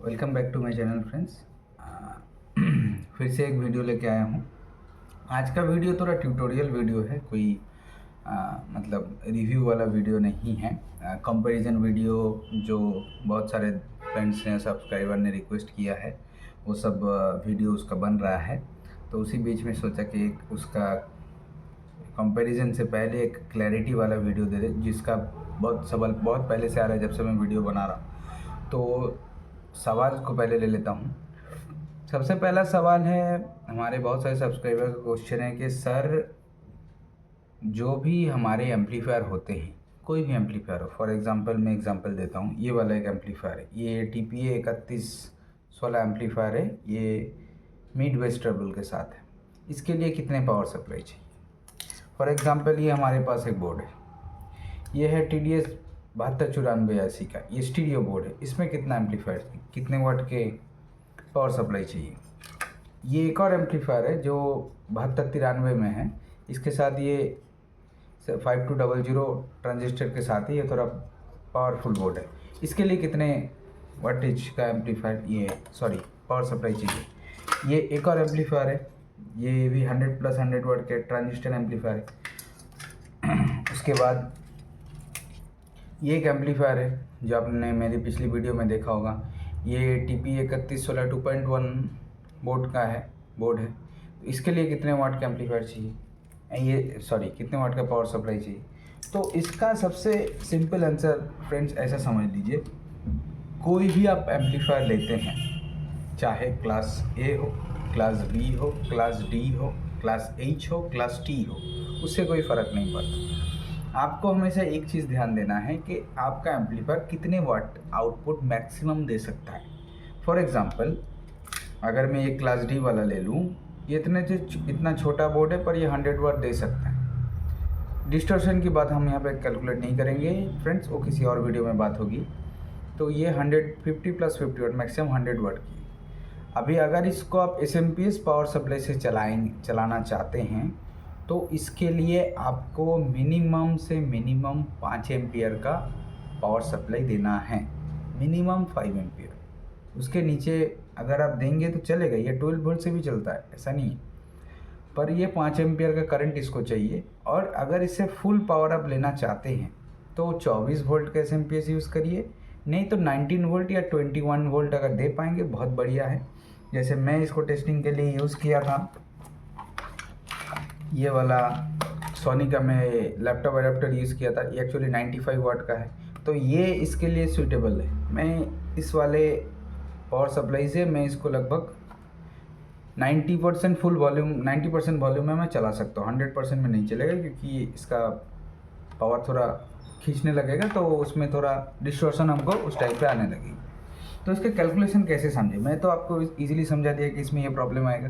Welcome back to my channel friends. फिर से एक वीडियो लेके आया हूँ। आज का वीडियो थोड़ा ट्यूटोरियल वीडियो है, कोई मतलब रिव्यू वाला वीडियो नहीं है। कंपैरिजन वीडियो जो बहुत सारे फ्रेंड्स ने, सब्सक्राइबर ने रिक्वेस्ट किया है, वो सब वीडियो उसका बन रहा है। तो उसी बीच में सोचा कि एक उसका कंपैरिजन से पहले एक क्लैरिटी वाला वीडियो दे दे, जिसका बहुत सवाल बहुत पहले से आ रहा है, जब से मैं वीडियो बना रहा हूँ। तो सवाल को पहले ले लेता हूँ। सबसे पहला सवाल है, हमारे बहुत सारे सब्सक्राइबर का क्वेश्चन है कि सर, जो भी हमारे एम्पलीफायर होते हैं, कोई भी एम्पलीफायर हो, फॉर एग्जांपल मैं एग्जांपल देता हूँ, ये वाला एक एम्पलीफायर है, ये TPA 3116 एम्पलीफायर है, ये मिड बेस ट्रबल के साथ है। इसके लिए कितने पावर सप्लाई चाहिए? फॉर एग्जांपल ये हमारे पास एक बोर्ड है, ये है TDS 7294 का, ये स्टीरियो बोर्ड है। इसमें कितना एम्पलीफायर, कितने वाट के पावर सप्लाई चाहिए? ये एक और एम्पलीफायर है जो 7293 में है, इसके साथ ये 5200 ट्रांजिस्टर के साथ ही ये थोड़ा पावरफुल बोर्ड है। इसके लिए कितने वाटेज का एम्पलीफायर, ये सॉरी पावर सप्लाई चाहिए? ये एक और एम्पलीफायर है, ये भी 100 + 100 वाट के ट्रांजिस्टर एम्पलीफायर है। उसके बाद ये एक एम्पलीफायर है जो आपने मेरी पिछली वीडियो में देखा होगा, ये TPA 3116 2.1 बोर्ड का है, बोर्ड है। तो इसके लिए कितने वाट का एम्पलीफायर चाहिए, ये सॉरी कितने वाट का पावर सप्लाई चाहिए? तो इसका सबसे सिंपल आंसर फ्रेंड्स ऐसा समझ लीजिए, कोई भी आप एम्पलीफायर लेते हैं, चाहे क्लास A हो, क्लास B हो, क्लास D हो, क्लास H हो, क्लास T हो, उससे कोई फ़र्क नहीं पड़ता। आपको हमेशा एक चीज़ ध्यान देना है कि आपका एम्पलीफायर कितने वाट आउटपुट मैक्सिमम दे सकता है। फॉर एग्जांपल अगर मैं ये क्लास D वाला ले लूँ, ये इतना छोटा बोर्ड है पर ये 100 वाट दे सकता है। डिस्टॉर्शन की बात हम यहाँ पे कैलकुलेट नहीं करेंगे फ्रेंड्स, वो किसी और वीडियो में बात होगी। तो ये 150 + 50 वाट, मैक्सिमम 100 वाट की। अभी अगर इसको आप SMPS पावर सप्लाई से चलाना चाहते हैं, तो इसके लिए आपको मिनिमम से मिनिमम 5 एम्पियर का पावर सप्लाई देना है, मिनिमम 5 एम्पियर। उसके नीचे अगर आप देंगे तो चलेगा, ये 12 वोल्ट से भी चलता है, ऐसा नहीं है, पर ये 5 एम्पियर का करंट इसको चाहिए। और अगर इससे फुल पावर आप लेना चाहते हैं तो 24 वोल्ट का SMPS यूज़ करिए, नहीं तो 19 वोल्ट या 21 वोल्ट अगर दे पाएंगे बहुत बढ़िया है। जैसे मैं इसको टेस्टिंग के लिए यूज़ किया था, ये वाला सोनी का मैं लैपटॉप अडेप्टर यूज़ किया था, ये एक्चुअली 95 वाट का है, तो ये इसके लिए सूटेबल है। मैं इस वाले पावर सप्लाई से मैं इसको लगभग 90% फुल वॉल्यूम, 90% वॉल्यूम में मैं चला सकता हूँ। 100% में नहीं चलेगा क्योंकि इसका पावर थोड़ा खींचने लगेगा, तो उसमें थोड़ा डिस्टॉर्शन हमको उस टाइप पे आने लगेगी। तो इसका कैलकुलेशन कैसे समझे? मैं तो आपको ईजिली समझा दिया कि इसमें ये प्रॉब्लम आएगा।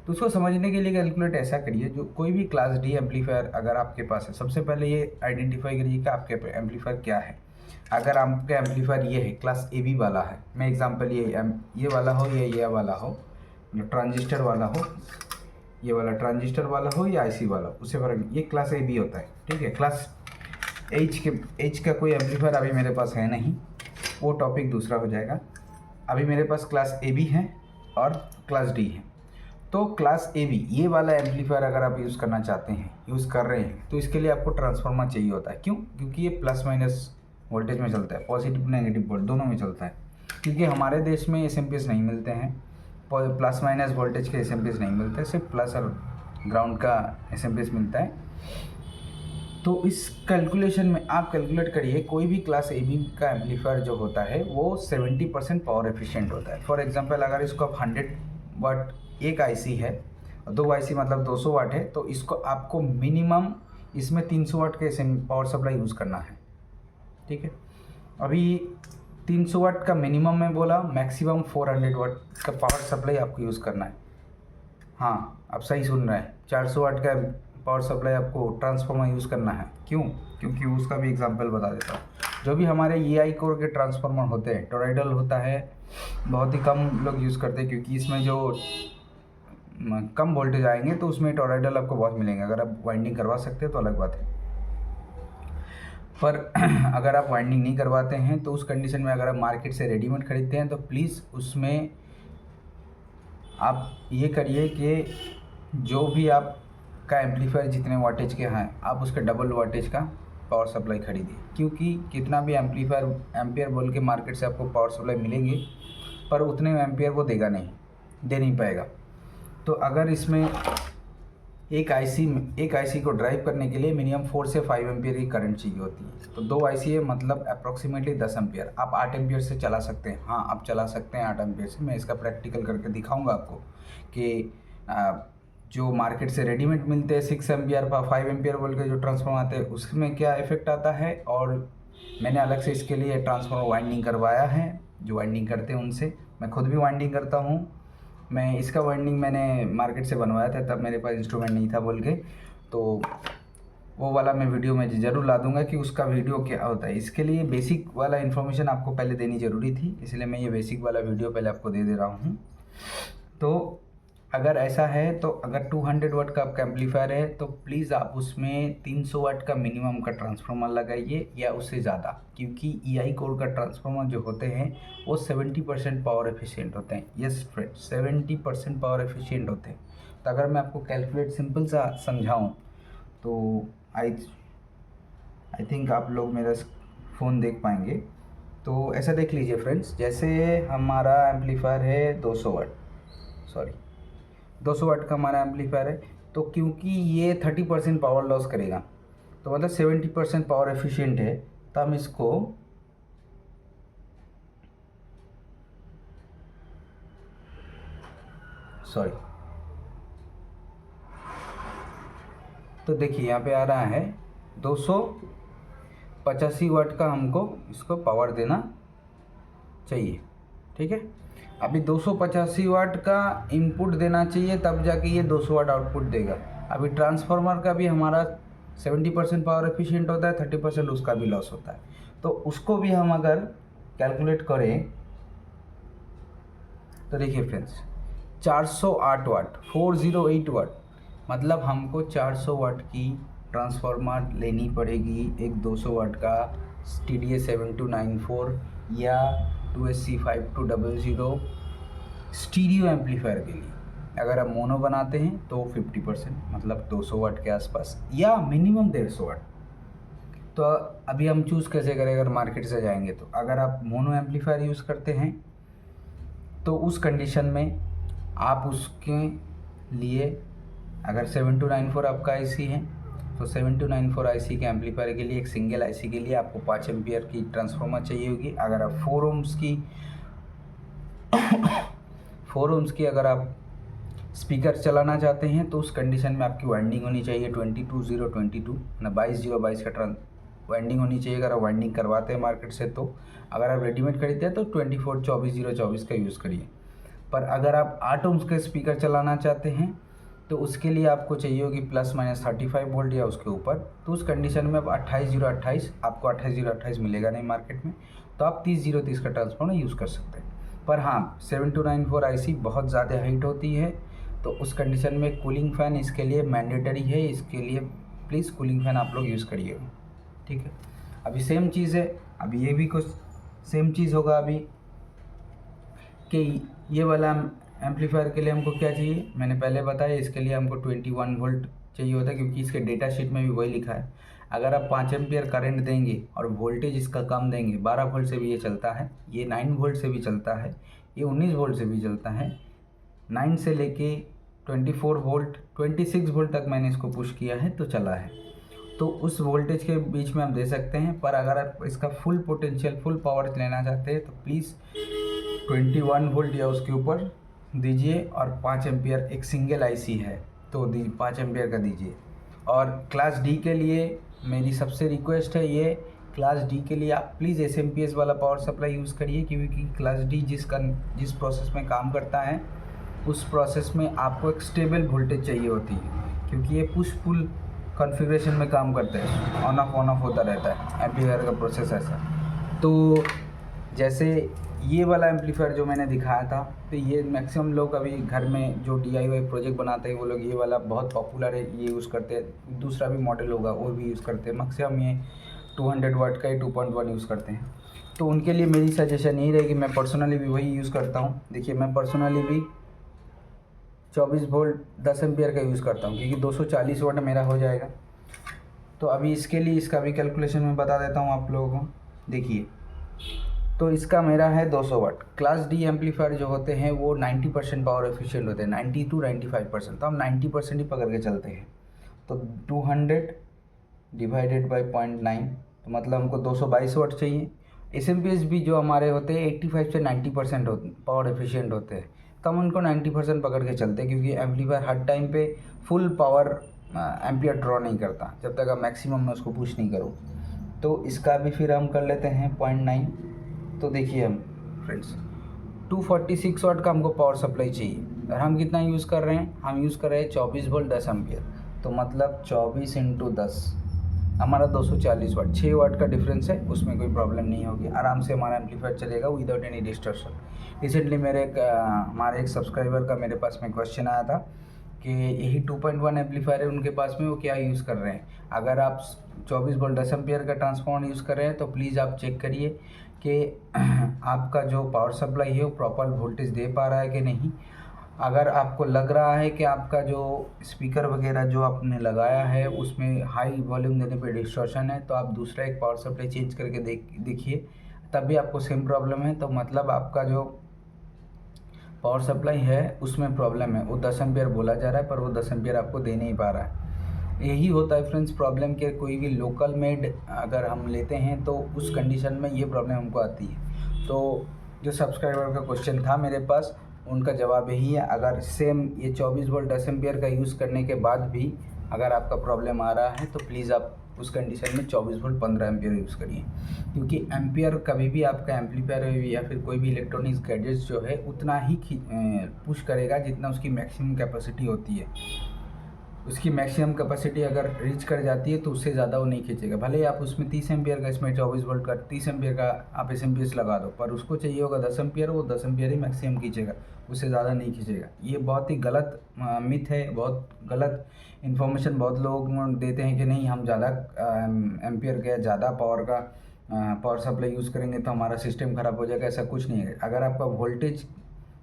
तो उसको समझने के लिए कैलकुलेट ऐसा करिए, जो कोई भी क्लास D एम्पलीफायर अगर आपके पास है, सबसे पहले ये आइडेंटिफाई करिए कि आपके एम्पलीफायर क्या है। अगर आपका एम्पलीफायर ये है, क्लास AB वाला है, मैं एग्जांपल ये वाला हो या ये वाला हो, ट्रांजिस्टर वाला हो, ये वाला ट्रांजिस्टर वाला हो या IC वाला हो, उससे फ़र्क नहीं, ये क्लास AB होता है, ठीक है। क्लास H का कोई एम्पलीफायर अभी मेरे पास है नहीं, वो टॉपिक दूसरा हो जाएगा। अभी मेरे पास क्लास AB है और क्लास D है। तो क्लास AB ये वाला एम्पलीफायर अगर आप यूज़ करना चाहते हैं, यूज़ कर रहे हैं, तो इसके लिए आपको ट्रांसफार्मर चाहिए होता है। क्यों? क्योंकि ये प्लस माइनस वोल्टेज में चलता है, पॉजिटिव नेगेटिव वोल्ट दोनों में चलता है। क्योंकि हमारे देश में SMPS नहीं मिलते हैं, प्लस माइनस वोल्टेज के SMPS नहीं मिलते, सिर्फ प्लस और ग्राउंड का SMPS मिलता है। तो इस कैलकुलेशन में आप कैलकुलेट करिए, कोई भी क्लास AB का एम्पलीफायर जो होता है वो 70% पावर एफिशिएंट होता है। फॉर एग्जांपल अगर इसको आप 100 वाट एक IC है, 2 IC मतलब 200 वाट है, तो इसको आपको मिनिमम इसमें 300 वाट के पावर सप्लाई यूज़ करना है, ठीक है। अभी 300 वाट का मिनिमम में बोला, मैक्सिमम 400 वाट का पावर सप्लाई आपको यूज़ करना है। हाँ, आप सही सुन रहे हैं, 400 वाट का पावर सप्लाई आपको ट्रांसफार्मर यूज़ करना है। क्यों? क्योंकि उसका भी एग्जांपल बता देता हूँ। जो भी हमारे EI कोर के ट्रांसफार्मर होते हैं, टॉरॉयडल होता है, बहुत ही कम लोग यूज़ करते हैं क्योंकि इसमें जो कम वोल्टेज आएंगे तो उसमें टॉरॉयडल आपको बहुत मिलेंगे। अगर आप वाइंडिंग करवा सकते हैं तो अलग बात है। पर अगर आप वाइंडिंग नहीं करवाते हैं तो उस कंडीशन में अगर आप मार्केट से रेडीमेड खरीदते हैं तो प्लीज़ उसमें आप ये करिए कि जो भी आपका एम्पलीफायर जितने वाटेज के हैं आप उसके डबल वाटेज का पावर सप्लाई खरीदिए, क्योंकि कितना भी एम्पियर बोल के मार्केट से आपको पावर सप्लाई मिलेंगे पर उतने एम्पियर वो देगा नहीं, दे नहीं पाएगा। तो अगर इसमें एक आईसी को ड्राइव करने के लिए मिनिमम 4 से 5 एम्पियर की करंट चाहिए होती है। तो 2 आईसी है, मतलब अप्रॉक्सीमेटली 10 एम्पियर। आप 8 एम्पियर से चला सकते हैं, हाँ आप चला सकते हैं 8 एम्पियर से। मैं इसका प्रैक्टिकल करके दिखाऊंगा आपको कि जो मार्केट से रेडीमेड मिलते हैं 6 एम्पियर 5 एम्पियर बोल के जो ट्रांसफार्मर आते हैं उसमें क्या इफेक्ट आता है, और मैंने अलग से इसके लिए ट्रांसफार्मर वाइंडिंग करवाया है। जो वाइंडिंग करते हैं उनसे, मैं खुद भी वाइंडिंग करता हूँ। मैं इसका वाइंडिंग मैंने मार्केट से बनवाया था, तब मेरे पास इंस्ट्रूमेंट नहीं था बोल के, तो वो वाला मैं वीडियो में ज़रूर ला दूंगा कि उसका वीडियो क्या होता है। इसके लिए बेसिक वाला इन्फॉर्मेशन आपको पहले देनी ज़रूरी थी, इसलिए मैं ये बेसिक वाला वीडियो पहले आपको दे रहा हूँ। तो अगर ऐसा है तो अगर 200 वाट का आपका एम्पलीफायर है तो प्लीज़ आप उसमें 300 वाट का मिनिमम का ट्रांसफार्मर लगाइए या उससे ज़्यादा, क्योंकि EI कोड का ट्रांसफार्मर जो होते हैं वो 70% पावर एफिशिएंट होते हैं। यस फ्रेंड, 70% पावर एफिशिएंट होते हैं। तो अगर मैं आपको कैलकुलेट सिंपल सा समझाऊँ तो आई थिंक आप लोग मेरा फ़ोन देख पाएंगे। तो ऐसा देख लीजिए फ्रेंड्स, जैसे हमारा एम्पलीफायर है 200 वाट का हमारा एम्पलीफायर है, तो क्योंकि ये 30% पावर लॉस करेगा, तो मतलब 70% पावर एफिशिएंट है, तो हम इसको तो देखिए यहाँ पे आ रहा है 285 वाट का हमको इसको पावर देना चाहिए। ठीक है, अभी 285 वाट का इनपुट देना चाहिए, तब जाके ये 200 वाट आउटपुट देगा। अभी ट्रांसफार्मर का भी हमारा 70% पावर एफिशिएंट होता है, 30% उसका भी लॉस होता है। तो उसको भी हम अगर कैलकुलेट करें तो देखिए फ्रेंड्स, 408 वाट 408 वाट, मतलब हमको 400 वाट की ट्रांसफार्मर लेनी पड़ेगी एक 200 वाट का TDA 7294 या 2SC5200 स्टीरियो एम्पलीफायर के लिए। अगर आप मोनो बनाते हैं तो 50%, मतलब 200 वाट के आसपास या मिनिमम 150 वाट। तो अभी हम चूज़ कैसे करें अगर मार्केट से जाएंगे तो, अगर आप मोनो एम्पलीफायर यूज़ करते हैं तो उस कंडीशन में आप उसके लिए अगर 7294 आपका आईसी है तो 7294 आईसी के एम्पलीफायर के लिए एक सिंगल आईसी के लिए आपको 5 एम्पियर की ट्रांसफार्मर चाहिए होगी। अगर आप 4 ओम्स की अगर आप स्पीकर चलाना चाहते हैं तो उस कंडीशन में आपकी वाइंडिंग होनी चाहिए 22022, मतलब 22022 का वाइंडिंग होनी चाहिए अगर आप वाइंडिंग करवाते हैं मार्केट से। तो अगर आप रेडीमेड खरीदते हैं तो 2424024 का यूज़ करिए। पर अगर आप 8 ओम्स के स्पीकर चलाना चाहते हैं तो उसके लिए आपको चाहिए होगी ±35 वोल्ट या उसके ऊपर। तो उस कंडीशन में अब 28028 आपको 28028 मिलेगा नहीं मार्केट में, तो आप 30030 का ट्रांसफार्मर यूज़ कर सकते हैं। पर हाँ, 7294 आईसी बहुत ज़्यादा हाइट होती है, तो उस कंडीशन में कूलिंग फ़ैन इसके लिए मैंडेटरी है। इसके लिए प्लीज़ कूलिंग फ़ैन आप लोग यूज़ करिएगा। ठीक है, अभी सेम चीज़ है, अभी ये भी कुछ सेम चीज़ होगा अभी कि ये वाला एम्पलीफायर के लिए हमको क्या चाहिए, मैंने पहले बताया। इसके लिए हमको 21 वोल्ट चाहिए होता है, क्योंकि इसके डेटा शीट में भी वही लिखा है। अगर आप 5 एम्पियर करंट देंगे और वोल्टेज इसका कम देंगे, 12 वोल्ट से भी ये चलता है, ये 9 वोल्ट से भी चलता है, ये 19 वोल्ट से भी चलता है, 9 से लेके 24 वोल्ट 26 वोल्ट तक मैंने इसको पुश किया है तो चला है। तो उस वोल्टेज के बीच में हम दे सकते हैं। पर अगर आप इसका फुल पोटेंशियल फुल पावर लेना चाहते हैं तो प्लीज़ 21 वोल्ट या उसके ऊपर दीजिए, और 5 एम्पियर एक सिंगल आईसी है तो 5 एम्पियर का दीजिए। और क्लास डी के लिए मेरी सबसे रिक्वेस्ट है, ये क्लास डी के लिए आप प्लीज़ SMPS वाला पावर सप्लाई यूज़ करिए, क्योंकि क्लास डी जिस प्रोसेस में काम करता है उस प्रोसेस में आपको एक स्टेबल वोल्टेज चाहिए होती है, क्योंकि ये पुश पुल कॉन्फ़िगरेशन में काम करता है, ऑन ऑफ होता रहता है एम्पलीफायर का प्रोसेस ऐसा। तो जैसे ये वाला एम्पलीफायर जो मैंने दिखाया था, तो ये मैक्सिमम लोग अभी घर में जो DIY प्रोजेक्ट बनाते हैं वो लोग ये वाला बहुत पॉपुलर है, ये यूज़ करते हैं। दूसरा भी मॉडल होगा वो भी यूज़ करते हैं। मैक्सिमम ये 200 वाट का ही 2.1 यूज़ करते हैं, तो उनके लिए मेरी सजेशन यही रहेगी। मैं पर्सनली भी वही यूज़ करता हूँ। देखिए मैं पर्सनली भी 24 वोल्ट 10 एम्पियर का यूज़ करता हूँ, क्योंकि 240 वाट मेरा हो जाएगा। तो अभी इसके लिए इसका भी कैलकुलेशन मैं बता देता हूँ आप लोगों को। देखिए तो इसका मेरा है 200 वाट। क्लास डी एम्पलीफायर जो होते हैं वो 90% पावर एफिशिएंट होते हैं, 90 to 95%। तो हम 90% ही पकड़ के चलते हैं। तो 200 डिवाइडेड बाई 0.9, तो मतलब हमको 222 वाट चाहिए। एस भी जो हमारे होते हैं 85 से 90% पावर एफिशिएंट होते हैं, तो हम उनको 90% पकड़ के चलते हैं, क्योंकि एम्पलीफायर हर टाइम पे फुल पावर एम्पियर ड्रॉ नहीं करता जब तक आप मैक्सिमम में उसको पुश नहीं करो। तो इसका भी फिर हम कर लेते हैं 0.9। तो देखिए हम फ्रेंड्स 246 वाट का हमको पावर सप्लाई चाहिए, और हम कितना यूज़ कर रहे हैं, हम यूज़ कर रहे हैं 24 वोल्ट 10 एम्पियर। तो मतलब 24 इंटू 10 हमारा 240 वाट, 6 वाट का डिफरेंस है, उसमें कोई प्रॉब्लम नहीं होगी, आराम से हमारा एम्पलीफायर चलेगा विदाउट एनी डिस्टर्शन। रिसेंटली हमारे एक सब्सक्राइबर का मेरे पास में क्वेश्चन आया था कि यही 2.1 एम्पलीफायर है उनके पास में, वो क्या यूज़ कर रहे हैं। अगर आप 24 वोल्ट 10 एम्पीयर का ट्रांसफार्मर यूज़ कर रहे हैं तो प्लीज़ आप चेक करिए कि आपका जो पावर सप्लाई है वो प्रॉपर वोल्टेज दे पा रहा है कि नहीं। अगर आपको लग रहा है कि आपका जो स्पीकर वगैरह जो आपने लगाया है उसमें हाई वॉल्यूम देने पे डिस्टॉर्शन है, तो आप दूसरा एक पावर सप्लाई चेंज करके देखिए, तब भी आपको सेम प्रॉब्लम है, तो मतलब आपका जो पावर सप्लाई है उसमें प्रॉब्लम है। वो 10 एम्पियर बोला जा रहा है पर वो 10 एम्पियर आपको दे नहीं पा रहा है। यही होता है फ्रेंड्स प्रॉब्लम के, कोई भी लोकल मेड अगर हम लेते हैं तो उस कंडीशन में ये प्रॉब्लम हमको आती है। तो जो सब्सक्राइबर का क्वेश्चन था मेरे पास, उनका जवाब यही है। अगर सेम ये 24 वोल्ट 10 एम्पियर का यूज़ करने के बाद भी अगर आपका प्रॉब्लम आ रहा है तो प्लीज़ आप उस कंडीशन में 24 वोल्ट 15 एम्पियर यूज़ करिए, क्योंकि एम्पियर कभी भी आपका एम्पलीफायर या फिर कोई भी इलेक्ट्रॉनिक्स गैजेट्स जो है उतना ही पुश करेगा जितना उसकी मैक्सिमम कैपेसिटी होती है। उसकी मैक्सिमम कैपेसिटी अगर रीच कर जाती है तो उससे ज़्यादा वो नहीं खींचेगा। भले ही आप उसमें 30 एम्पियर का, इसमें 24 वोल्ट का 30 एम्पियर का आप एस लगा दो, पर उसको चाहिए होगा 10 एम्पियर, वो 10 एम्पियर ही मैक्सिमम खींचेगा, उससे ज़्यादा नहीं खींचेगा। ये बहुत ही गलत मिथ है, बहुत गलत इन्फॉर्मेशन बहुत लोग देते हैं कि नहीं हम ज़्यादा एम्पियर का ज़्यादा पावर का पावर सप्लाई यूज़ करेंगे तो हमारा सिस्टम ख़राब हो जाएगा। ऐसा कुछ नहीं है। अगर आपका वोल्टेज,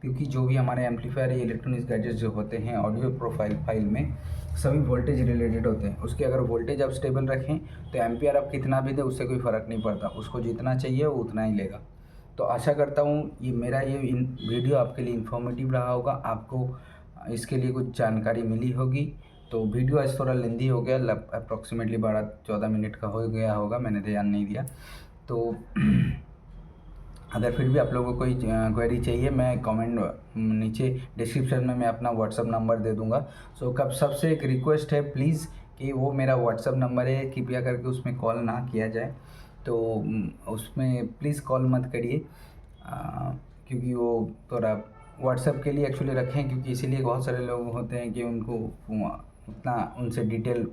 क्योंकि जो भी हमारे एम्पलीफायर या इलेक्ट्रॉनिक्स गैजेट्स जो होते हैं ऑडियो प्रोफाइल फाइल में सभी वोल्टेज रिलेटेड होते हैं, उसके अगर वोल्टेज आप स्टेबल रखें तो एम्पियर आप कितना भी दें उससे कोई फ़र्क नहीं पड़ता, उसको जितना चाहिए वो उतना ही लेगा। तो आशा करता हूँ ये मेरा ये वीडियो आपके लिए इन्फॉर्मेटिव रहा होगा, आपको इसके लिए कुछ जानकारी मिली होगी। तो वीडियो आज थोड़ा लेंदी हो गया, अप्रॉक्सीमेटली 12-14 मिनट का हो गया होगा, मैंने ध्यान नहीं दिया। तो अगर फिर भी आप लोगों को कोई क्वेरी चाहिए, मैं कमेंट नीचे डिस्क्रिप्शन में मैं अपना व्हाट्सअप नंबर दे दूंगा। सो कब सबसे एक रिक्वेस्ट है प्लीज़ कि वो मेरा व्हाट्सअप नंबर है, कृपया करके उसमें कॉल ना किया जाए। तो उसमें प्लीज़ कॉल मत करिए, क्योंकि वो थोड़ा व्हाट्सअप के लिए एक्चुअली रखें, क्योंकि इसीलिए बहुत सारे लोग होते हैं कि उनको उतना उनसे डिटेल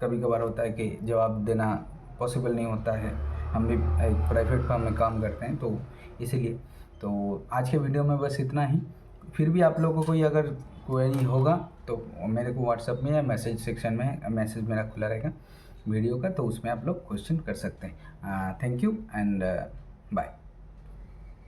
कभी कभार होता है कि जवाब देना पॉसिबल नहीं होता है। हम भी एक प्राइवेट फर्म में काम करते हैं, तो इसीलिए तो आज के वीडियो में बस इतना ही। फिर भी आप लोगों को कोई अगर क्वेरी होगा तो मेरे को व्हाट्सएप में या मैसेज सेक्शन में मैसेज मेरा खुला रहेगा वीडियो का, तो उसमें आप लोग क्वेश्चन कर सकते हैं। Thank you and bye.